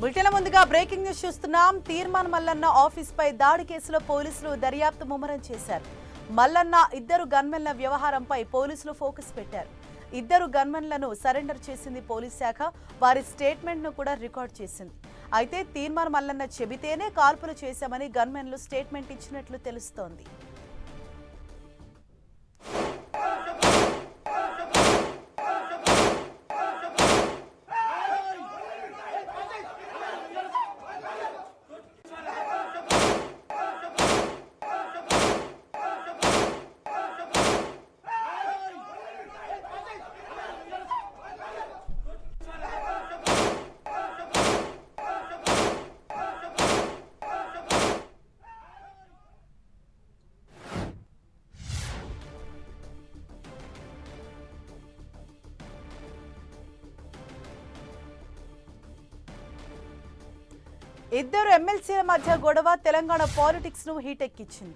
Bulletin ముందుగా breaking news చూస్తున్నాం. తీర్మాన్ Mallanna office పై దాడి కేసులో పోలీసులు దర్యాప్తు ముమ్మరం చేశారు. మల్లన్న ఇద్దరు గన్మెన్ల వ్యవహారంపై పోలీసులు ఫోకస్ పెట్టారు. ఇద్దరు గన్మెన్లను సరెండర్ చేసింది పోలీస్ శాఖ. వారి స్టేట్మెంట్ ను కూడా రికార్డ్ చేసింది. అయితే తీర్మాన్ మల్లన్న చెబితేనే కాల్పులు చేశామని గన్మెన్లు స్టేట్మెంట్ ఇచ్చినట్లు తెలుస్తోంది. ఇద్దరు ఎమ్మెల్సీల మధ్య గొడవ తెలంగాణ పాలిటిక్స్ ను హీటెక్కించింది.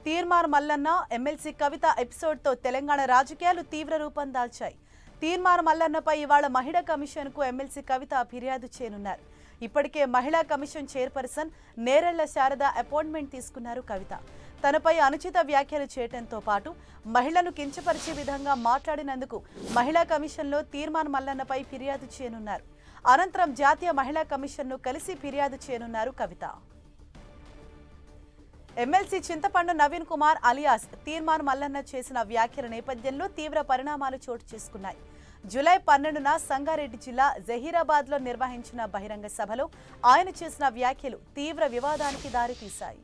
తీర్మాన్ మల్లన్న ఎమ్మెల్సీ కవిత ఎపిసోడ్ తో తెలంగాణ రాజకీయాలు తీవ్ర రూపం దాల్చాయి. తీర్మాన్ మల్లన్నపై ఇవాళ మహిళా కమిషన్ కు ఎమ్మెల్సీ కవిత ఫిర్యాదు చేయనున్నారు. ఇప్పటికే మహిళా commission chairperson Nerella Sharada appointment తీసుకున్నారు కవిత. తనపై అనుచిత వ్యాఖ్యలు చేయడంతో పాటు మహిళను కించపరిచే విధంగా మాట్లాడినందుకు మహిళా కమిషన్లో తీర్మాన్ మల్లన్నపై ఫిర్యాదు చేయనున్నారు. అనంతరం జాతీయ మహిళా కమిషన్ను కలిసి ఫిర్యాదు చేయనున్నారు కవిత. ఎమ్మెల్సీ చింతపండు నవీన్ కుమార్ అలియాస్ తీర్మాన్ మల్లన్న చేసిన వ్యాఖ్యల నేపథ్యంలో తీవ్ర పరిణామాలు చోటు చేసుకున్నాయి. జూలై 12న సంగారెడ్డి జిల్లా జహీరాబాద్ లో నిర్వహించిన బహిరంగ సభలో ఆయన చేసిన వ్యాఖ్యలు తీవ్ర వివాదానికి దారితీశాయి.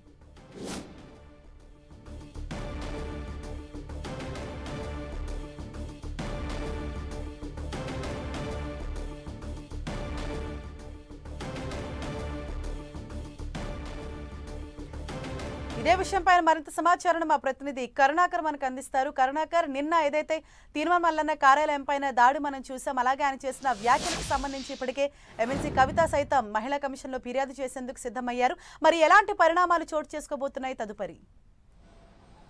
ఇదే విషయంపై మరింత సమాచారం మా ప్రతినిధి కరుణాకర్ మనకు అందిస్తారు. కరుణాకర్, నిన్న ఏదైతే తీర్మాన్ మల్లన్న కార్యాలయం పైన దాడి మనం చూసాం, అలాగే ఆయన చేసిన వ్యాఖ్యలకు సంబంధించి ఇప్పటికే ఎమ్మెల్సీ కవిత సైతం మహిళా కమిషన్లో ఫిర్యాదు చేసేందుకు సిద్ధమయ్యారు. మరి ఎలాంటి పరిణామాలు చోటు చేసుకోబోతున్నాయి తదుపరి?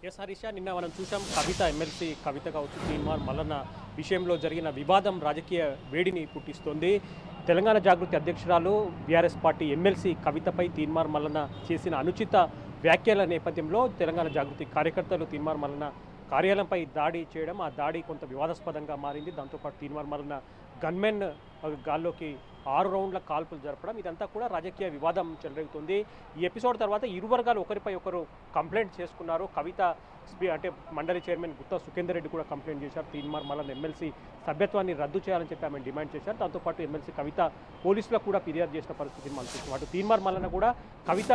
ఎస్ హరీష, నిన్న మనం చూసాం కవిత ఎమ్మెల్సీ కవిత కావచ్చు తీర్మాన్ మల్లన్న విషయంలో జరిగిన వివాదం రాజకీయ వేడిని పుట్టిస్తోంది. తెలంగాణ జాగృతి అధ్యక్షురాలు బీఆర్ఎస్ పార్టీ ఎమ్మెల్సీ కవితపై తీర్మాన్ మల్లన్న చేసిన అనుచిత వ్యాఖ్యల నేపథ్యంలో తెలంగాణ జాగృతి కార్యకర్తలు తీర్మాన్ మల్లన్న కార్యాలయంపై దాడి చేయడం, ఆ దాడి కొంత వివాదాస్పదంగా మారింది. దాంతోపాటు తీర్మాన్ మల్లన్న గన్మెన్ గాల్లోకి 6 రౌండ్ల కాల్పులు జరపడం, ఇదంతా కూడా రాజకీయ వివాదం చెలరేగుతుంది. ఈ ఎపిసోడ్ తర్వాత ఇరు వర్గాలు ఒకరిపై ఒకరు కంప్లైంట్ చేసుకున్నారు. కవిత అంటే మండలి చైర్మన్ గుత్తా సుఖేందర్ రెడ్డి కూడా కంప్లైంట్ చేశారు. తీర్మాన్ మల్లన్న ఎమ్మెల్సీ సభ్యత్వాన్ని రద్దు చేయాలని చెప్పి ఆమె డిమాండ్ చేశారు. దాంతోపాటు ఎమ్మెల్సీ కవిత పోలీసులకు కూడా ఫిర్యాదు చేసిన పరిస్థితిని మనం చూస్తాం. అటు తీర్మాన్ మల్లన్న కూడా కవిత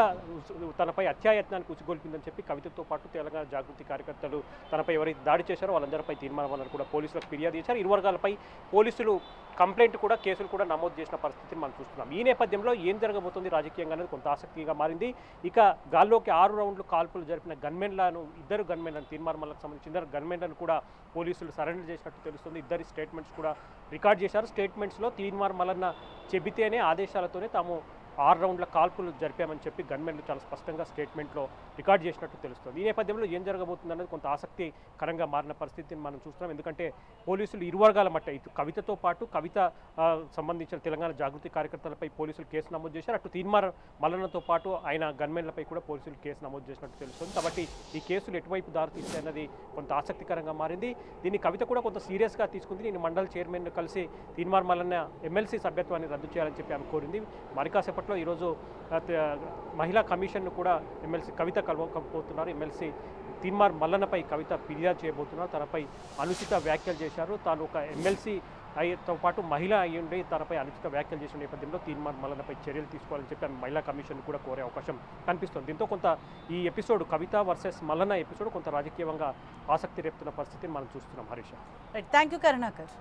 తనపై అత్యాయత్నానికి ఉసిగొల్పిందని చెప్పి కవితతో పాటు తెలంగాణ జాగృతి కార్యకర్తలు తనపై ఎవరైతే దాడి చేశారో వాళ్ళందరిపై తీర్మాన్ మల్లన్న కూడా పోలీసులకు ఫిర్యాదు చేశారు. ఇరు వర్గాలపై పోలీసులు కంప్లైంట్ కూడా కేసులు కూడా నమోదు చేసిన పరిస్థితిని మనం చూస్తున్నాం. ఈ నేపథ్యంలో ఏం జరగబోతుంది రాజకీయంగా అనేది కొంత ఆసక్తిగా మారింది. ఇక గాల్లోకి 6 రౌండ్లు కాల్పులు జరిపిన గన్మెన్లను, ఇద్దరు గన్మెన్లను, తీర్మాన్ మల్లన్నకు సంబంధించిన ఇద్దరు గన్మెన్లను కూడా పోలీసులు సరెండర్ చేసినట్టు తెలుస్తుంది. ఇద్దరి స్టేట్మెంట్స్ కూడా రికార్డ్ చేశారు. స్టేట్మెంట్స్లో తీర్మాన్ మల్లన్న చెబితేనే ఆదేశాలతోనే తాము 6 రౌండ్ల కాల్పులు జరిపామని చెప్పి గన్మెన్లు చాలా స్పష్టంగా స్టేట్మెంట్లో రికార్డ్ చేసినట్టు తెలుస్తుంది. ఈ నేపథ్యంలో ఏం జరగబోతుంది అనేది కొంత ఆసక్తికరంగా మారిన పరిస్థితిని మనం చూస్తున్నాం. ఎందుకంటే పోలీసులు ఇరు వర్గాల మధ్య ఇటు కవితతో పాటు కవిత సంబంధించిన తెలంగాణ జాగృతి కార్యకర్తలపై పోలీసులు కేసు నమోదు చేశారు. అటు తీర్మాన్ మల్లన్నతో పాటు ఆయన గన్మెన్లపై కూడా పోలీసులు కేసు నమోదు చేసినట్టు తెలుస్తుంది. కాబట్టి ఈ కేసులు ఎటువైపు దారితీస్తాయన్నది కొంత ఆసక్తికరంగా మారింది. దీన్ని కవిత కూడా కొంత సీరియస్గా తీసుకుంది. నేను మండలి చైర్మన్ కలిసి తీర్మాన్ మల్లన్న ఎమ్మెల్సీ సభ్యత్వాన్ని రద్దు చేయాలని చెప్పి ఆమె కోరింది. మరికాసేపట్లో ఈరోజు మహిళా కమిషన్ను కూడా ఎమ్మెల్సీ కవిత కలవకపోతున్నారు. ఎమ్మెల్సీ తీర్మాన్ మల్లన్నపై కవిత ఫిర్యాదు చేయబోతున్నారు. తనపై అనుచిత వ్యాఖ్యలు చేశారు. తాను ఒక ఎమ్మెల్సీ అయ్యేతో పాటు మహిళ అయ్యుండి తనపై అనుచిత వ్యాఖ్యలు చేసిన నేపథ్యంలో తీర్మాన్ మల్లన్నపై చర్యలు తీసుకోవాలని చెప్పి ఆమె మహిళా కమిషన్ కూడా కోరే అవకాశం కనిపిస్తుంది. దీంతో కొంత ఈ ఎపిసోడ్ కవిత వర్సెస్ మల్లన్న ఎపిసోడ్ కొంత రాజకీయంగా ఆసక్తి రేపుతున్న పరిస్థితిని మనం చూస్తున్నాం. Harisha, thank you Karunakar.